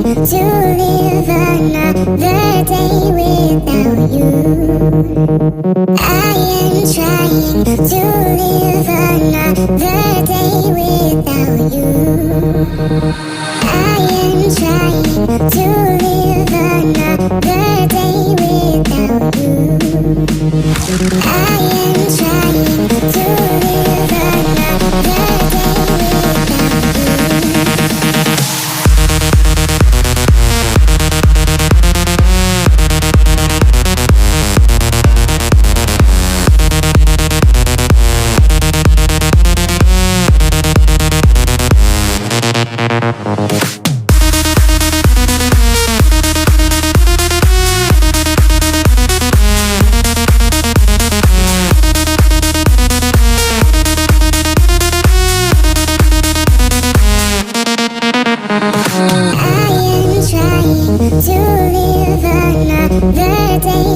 to live another day without you. I am trying to live another day without you. I am trying to live another day without you. I am trying to live another day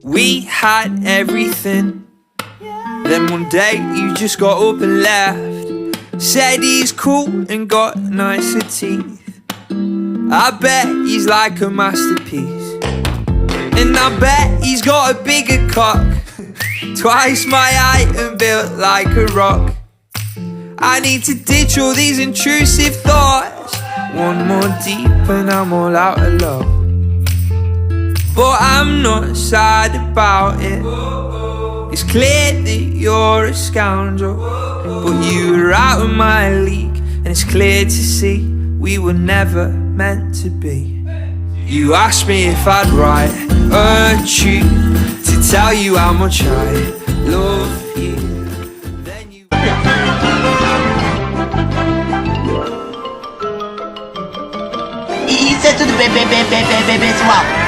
We had everything. Then one day you just got up and left. Said he's cool and got nicer teeth. I bet he's like a masterpiece. And I bet he's got a bigger cock, twice my height and built like a rock. I need to ditch all these intrusive thoughts. One more deep and I'm all out of love. But I'm not sad about it. It's clear that you're a scoundrel, but you were out of my league, and it's clear to see we were never meant to be. You asked me if I'd write a tune to tell you how much I love you. Then you Isso é tudo bem, pessoal.